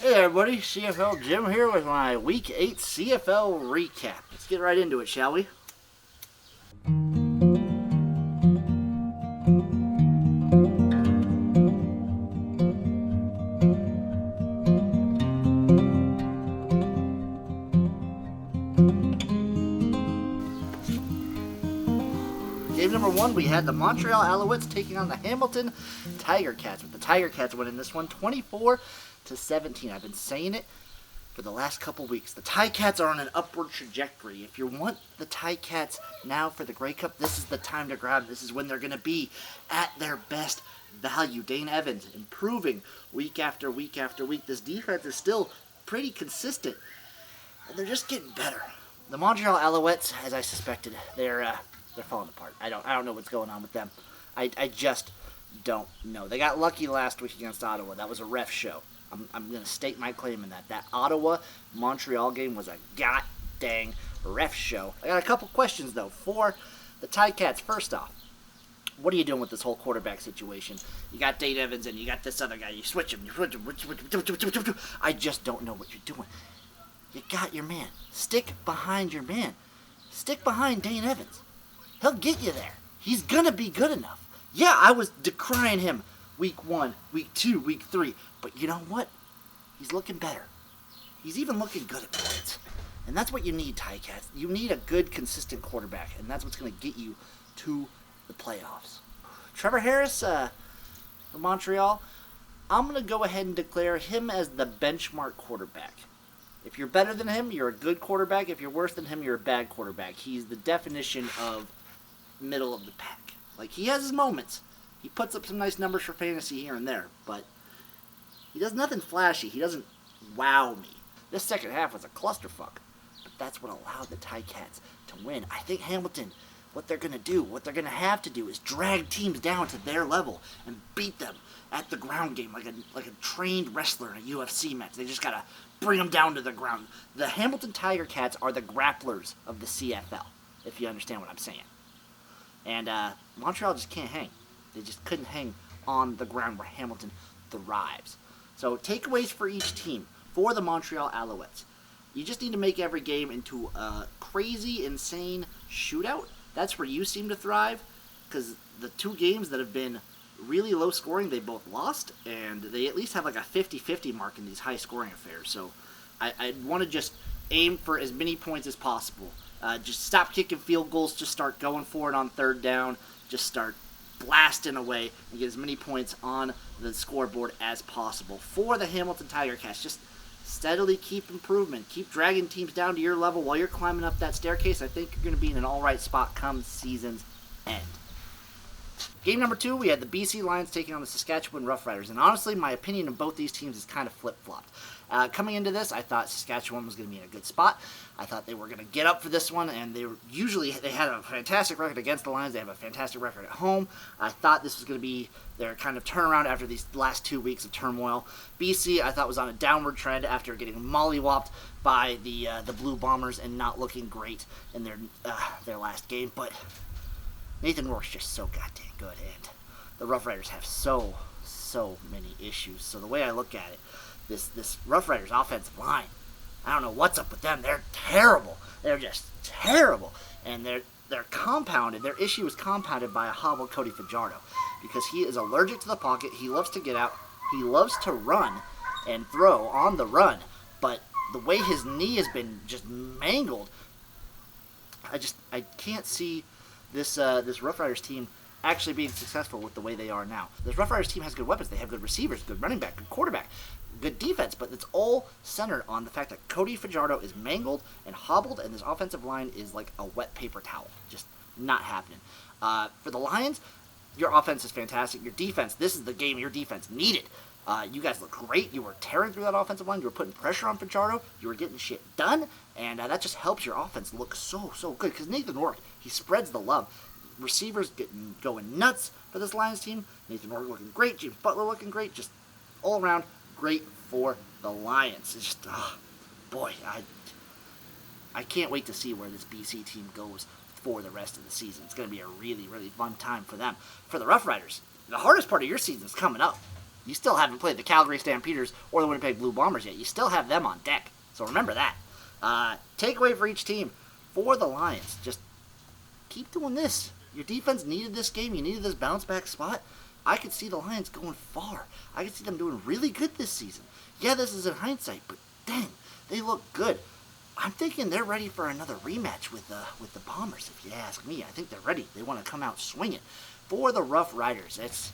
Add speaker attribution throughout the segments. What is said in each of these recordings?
Speaker 1: Hey there, everybody. CFL Jim here with my Week 8 CFL recap. Let's get right into it, shall we? Game number 1, we had the Montreal Alouettes taking on the Hamilton Tiger Cats, with the Tiger Cats winning this one 24-17. I've been saying it for the last couple weeks. The Ticats are on an upward trajectory. If you want the Ticats now for the Grey Cup, this is the time to grab them. This is when they're going to be at their best value. Dane Evans improving week after week after week. This defense is still pretty consistent, and they're just getting better. The Montreal Alouettes, as I suspected, they're falling apart. I don't know what's going on with them. I just don't know. They got lucky last week against Ottawa. That was a ref show. I'm going to state my claim in that. That Ottawa-Montreal game was a god-dang ref show. I got a couple questions, though, for the Ticats. First off, what are you doing with this whole quarterback situation? You got Dane Evans and you got this other guy. You switch him. I just don't know what you're doing. You got your man. Stick behind your man. Stick behind Dane Evans. He'll get you there. He's going to be good enough. Yeah, I was decrying him week 1, week 2, week 3. But you know what? He's looking better. He's even looking good at points. And that's what you need, Ticats. You need a good, consistent quarterback. And that's what's going to get you to the playoffs. Trevor Harris from Montreal, I'm going to go ahead and declare him as the benchmark quarterback. If you're better than him, you're a good quarterback. If you're worse than him, you're a bad quarterback. He's the definition of middle of the pack. Like, he has his moments. He puts up some nice numbers for fantasy here and there, but he does nothing flashy. He doesn't wow me. This second half was a clusterfuck, but that's what allowed the Ticats to win. I think Hamilton, what they're going to do, what they're going to have to do is drag teams down to their level and beat them at the ground game like a trained wrestler in a UFC match. They just got to bring them down to the ground. The Hamilton Tiger Cats are the grapplers of the CFL, if you understand what I'm saying. And Montreal just can't hang. They just couldn't hang on the ground where Hamilton thrives. So takeaways for each team. For the Montreal Alouettes, you just need to make every game into a crazy, insane shootout. That's where you seem to thrive, because the two games that have been really low scoring, they both lost, and they at least have like a 50-50 mark in these high scoring affairs. So I want to just aim for as many points as possible. Just stop kicking field goals. Just start going for it on third down. Just start blasting away and get as many points on the scoreboard as possible. For the Hamilton Tiger Cats, just steadily keep improvement. Keep dragging teams down to your level while you're climbing up that staircase. I think you're going to be in an all-right spot come season's end. Game number 2, we had the BC Lions taking on the Saskatchewan Roughriders. And honestly, my opinion of both these teams is kind of flip-flopped. Coming into this, I thought Saskatchewan was going to be in a good spot. I thought they were going to get up for this one, and they had a fantastic record against the Lions. They have a fantastic record at home. I thought this was going to be their kind of turnaround after these last 2 weeks of turmoil. BC, I thought, was on a downward trend after getting mollywopped by the Blue Bombers and not looking great in their last game. But Nathan Rourke's just so goddamn good, and the Rough Riders have so many issues. So the way I look at it, this Rough Riders offensive line, I don't know what's up with them. They're terrible. They're just terrible, and they're compounded. Their issue is compounded by a hobbled Cody Fajardo, because he is allergic to the pocket. He loves to get out. He loves to run and throw on the run, but the way his knee has been just mangled, I can't see this Rough Riders team actually being successful with the way they are now. This Rough Riders team has good weapons. They have good receivers, good running back, good quarterback, good defense, but it's all centered on the fact that Cody Fajardo is mangled and hobbled, and this offensive line is like a wet paper towel. Just not happening. For the Lions, your offense is fantastic. Your defense, this is the game your defense needed. You guys look great. You were tearing through that offensive line. You were putting pressure on Fajardo. You were getting shit done, and that just helps your offense look so good, because Nathan Rourke, he spreads the love. Receivers going nuts for this Lions team. Nathan Rourke looking great. James Butler looking great. Just all around great for the Lions. It's just, boy, I can't wait to see where this BC team goes for the rest of the season. It's going to be a really, really fun time for them. For the Rough Riders, the hardest part of your season is coming up. You still haven't played the Calgary Stampeders or the Winnipeg Blue Bombers yet. You still have them on deck. So remember that. Takeaway for each team. For the Lions, just keep doing this. Your defense needed this game. You needed this bounce-back spot. I could see the Lions going far. I could see them doing really good this season. Yeah, this is in hindsight, but dang, they look good. I'm thinking they're ready for another rematch with the Bombers, if you ask me. I think they're ready. They want to come out swinging. For the Rough Riders, it's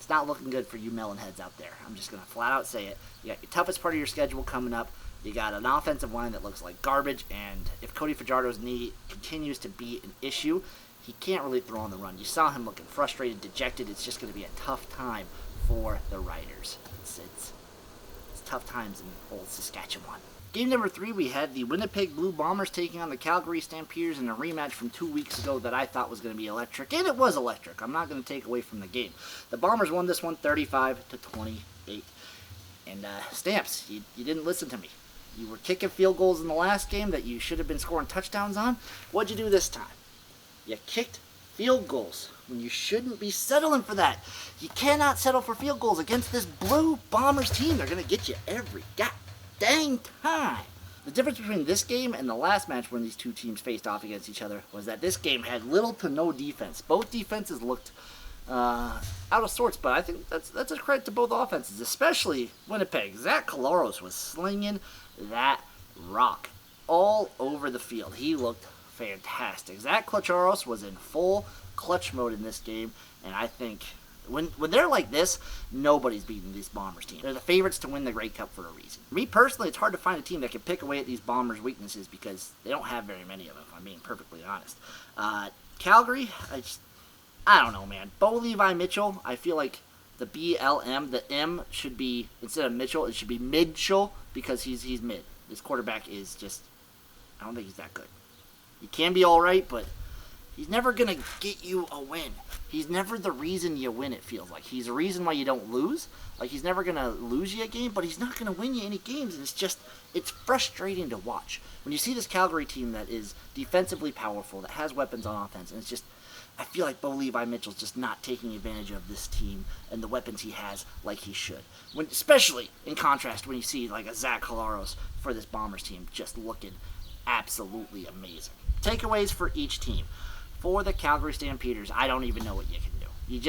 Speaker 1: not looking good for you melonheads out there. I'm just going to flat out say it. You got your toughest part of your schedule coming up. You got an offensive line that looks like garbage, and if Cody Fajardo's knee continues to be an issue, he can't really throw on the run. You saw him looking frustrated, dejected. It's just going to be a tough time for the Riders. It's tough times in old Saskatchewan. Game number 3, we had the Winnipeg Blue Bombers taking on the Calgary Stampeders in a rematch from 2 weeks ago that I thought was going to be electric, and it was electric. I'm not going to take away from the game. The Bombers won this one 35-28. And Stamps, you didn't listen to me. You were kicking field goals in the last game that you should have been scoring touchdowns on. What'd you do this time? You kicked field goals when you shouldn't be settling for that. You cannot settle for field goals against this Blue Bombers team. They're going to get you every dang time. The difference between this game and the last match when these two teams faced off against each other was that this game had little to no defense. Both defenses looked out of sorts, but I think that's a credit to both offenses, especially Winnipeg. Zach Collaros was slinging that rock all over the field. He looked fantastic. Zach Collaros was in full clutch mode in this game, and I think when they're like this, nobody's beating these Bombers team. They're the favorites to win the Grey Cup for a reason. For me personally, it's hard to find a team that can pick away at these Bombers' weaknesses because they don't have very many of them, if I'm being perfectly honest. Calgary, I don't know, man. Bo Levi Mitchell, I feel like the BLM, the M should be, instead of Mitchell, it should be Midchell because he's mid. This quarterback is just, I don't think he's that good. He can be all right, but he's never going to get you a win. He's never the reason you win, it feels like. He's the reason why you don't lose. Like, he's never going to lose you a game, but he's not going to win you any games, and it's frustrating to watch. When you see this Calgary team that is defensively powerful, that has weapons on offense, and it's just, I feel like Bo Levi Mitchell's just not taking advantage of this team and the weapons he has like he should. Especially in contrast when you see like a Zach Collaros for this Bombers team just looking absolutely amazing. Takeaways for each team. For the Calgary Stampeders, I don't even know what you can do. You're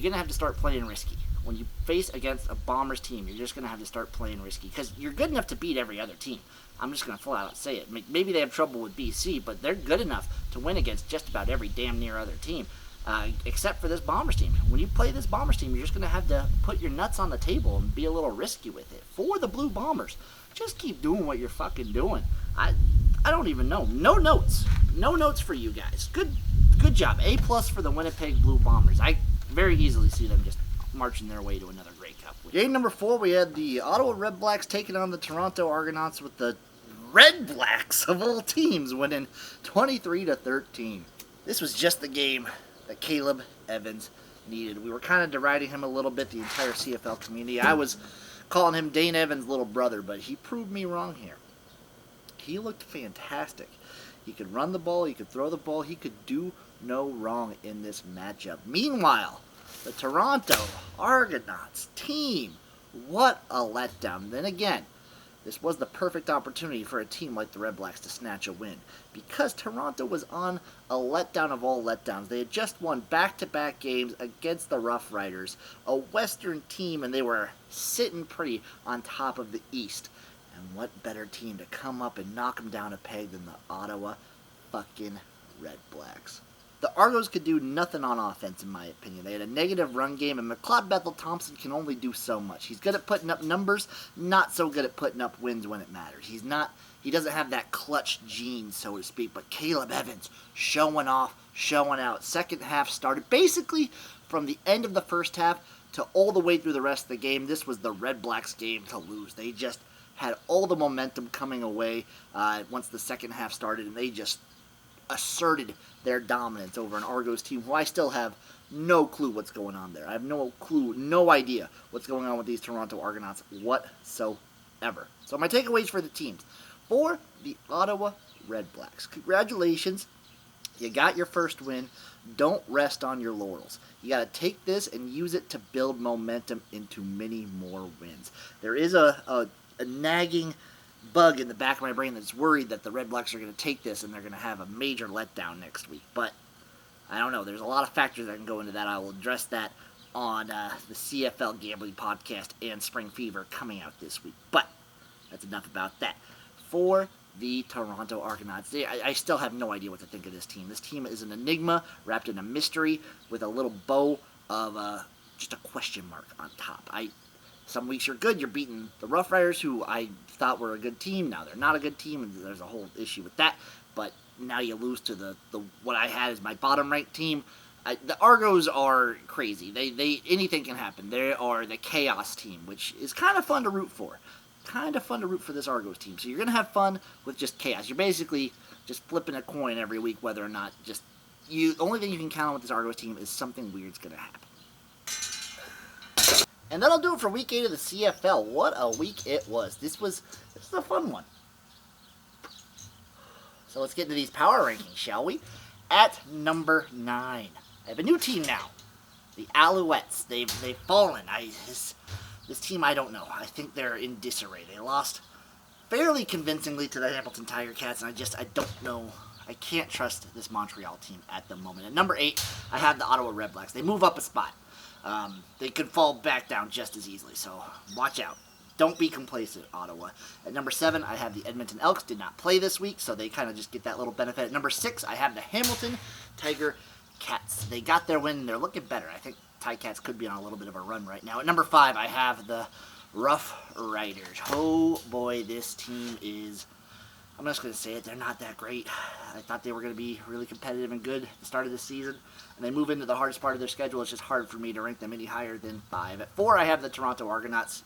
Speaker 1: going to have to start playing risky. When you face against a Bombers team, you're just going to have to start playing risky because you're good enough to beat every other team. I'm just going to flat out say it. Maybe they have trouble with BC, but they're good enough to win against just about every damn near other team, except for this Bombers team. When you play this Bombers team, you're just going to have to put your nuts on the table and be a little risky with it. For the Blue Bombers, just keep doing what you're fucking doing. I don't even know. No notes. No notes for you guys. Good job. A+ for the Winnipeg Blue Bombers. I very easily see them just marching their way to another Grey Cup win. Game number 4, we had the Ottawa Red Blacks taking on the Toronto Argonauts with the Red Blacks of all teams winning 23-13. This was just the game that Caleb Evans needed. We were kind of deriding him a little bit, the entire CFL community. I was calling him Dane Evans' little brother, but he proved me wrong here. He looked fantastic. He could run the ball, he could throw the ball, he could do no wrong in this matchup. Meanwhile, the Toronto Argonauts team, what a letdown. Then again, this was the perfect opportunity for a team like the Red Blacks to snatch a win because Toronto was on a letdown of all letdowns. They had just won back-to-back games against the Rough Riders, a Western team, and they were sitting pretty on top of the East. And what better team to come up and knock them down a peg than the Ottawa fucking Red Blacks. The Argos could do nothing on offense, in my opinion. They had a negative run game, and McLeod Bethel-Thompson can only do so much. He's good at putting up numbers, not so good at putting up wins when it matters. He doesn't have that clutch gene, so to speak, but Caleb Evans showing off, showing out. Second half started basically from the end of the first half to all the way through the rest of the game. This was the Red Blacks game to lose. They just had all the momentum coming away once the second half started, and they just asserted their dominance over an Argos team who I still have no clue what's going on there. I have no clue, no idea what's going on with these Toronto Argonauts whatsoever. So my takeaways for the teams. For the Ottawa Red Blacks, congratulations. You got your first win. Don't rest on your laurels. You got to take this and use it to build momentum into many more wins. There is a nagging bug in the back of my brain that's worried that the Red Blacks are going to take this and they're going to have a major letdown next week. But I don't know. There's a lot of factors that can go into that. I will address that on the CFL Gambling Podcast and Spring Fever coming out this week. But that's enough about that. For the Toronto Argonauts, I still have no idea what to think of this team. This team is an enigma wrapped in a mystery with a little bow of just a question mark on top. Some weeks you're good. You're beating the Rough Riders, who I thought were a good team. Now they're not a good team, and there's a whole issue with that. But now you lose to the what I had as my bottom-ranked team. The Argos are crazy. They anything can happen. They are the chaos team, which is kind of fun to root for. Kind of fun to root for this Argos team. So you're going to have fun with just chaos. You're basically just flipping a coin every week whether or not the only thing you can count on with this Argos team is something weird's going to happen. And that'll do it for week 8 of the CFL. What a week it was. This was a fun one. So let's get into these power rankings, shall we? At number 9, I have a new team now. The Alouettes. They've fallen. This team, I don't know. I think they're in disarray. They lost fairly convincingly to the Hamilton Tiger Cats, and I don't know. I can't trust this Montreal team at the moment. At number 8, I have the Ottawa Red Blacks. They move up a spot. They could fall back down just as easily, so watch out. Don't be complacent, Ottawa. At number 7, I have the Edmonton Elks. Did not play this week, so they kind of just get that little benefit. At number 6, I have the Hamilton Tiger Cats. They got their win, and they're looking better. I think Ticats could be on a little bit of a run right now. At number 5, I have the Rough Riders. Oh boy, this team is, I'm just going to say it, they're not that great. I thought they were going to be really competitive and good at the start of the season, and they move into the hardest part of their schedule. It's just hard for me to rank them any higher than 5. At 4, I have the Toronto Argonauts.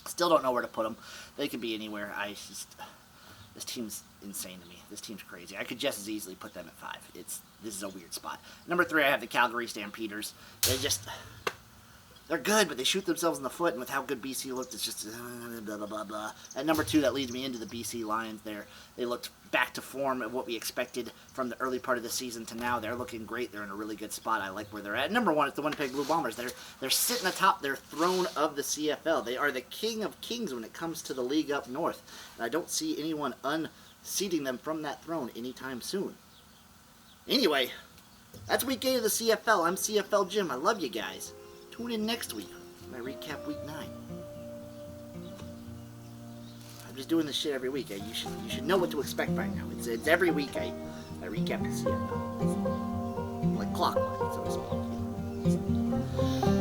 Speaker 1: Still don't know where to put them. They could be anywhere. This team's insane to me. This team's crazy. I could just as easily put them at 5. This is a weird spot. Number 3, I have the Calgary Stampeders. They're good, but they shoot themselves in the foot, and with how good BC looked, it's just blah, blah, blah, blah. At number 2, that leads me into the BC Lions there. They looked back to form at what we expected from the early part of the season to now. They're looking great. They're in a really good spot. I like where they're at. At number 1, it's the Winnipeg Blue Bombers. They're sitting atop their throne of the CFL. They are the king of kings when it comes to the league up north, and I don't see anyone unseating them from that throne anytime soon. Anyway, that's week 8 of the CFL. I'm CFL Jim. I love you guys. Tune in next week when I recap week 9. I'm just doing this shit every week. You should know what to expect by now. It's every week I recap the CFL. It's like clockwork, so to speak.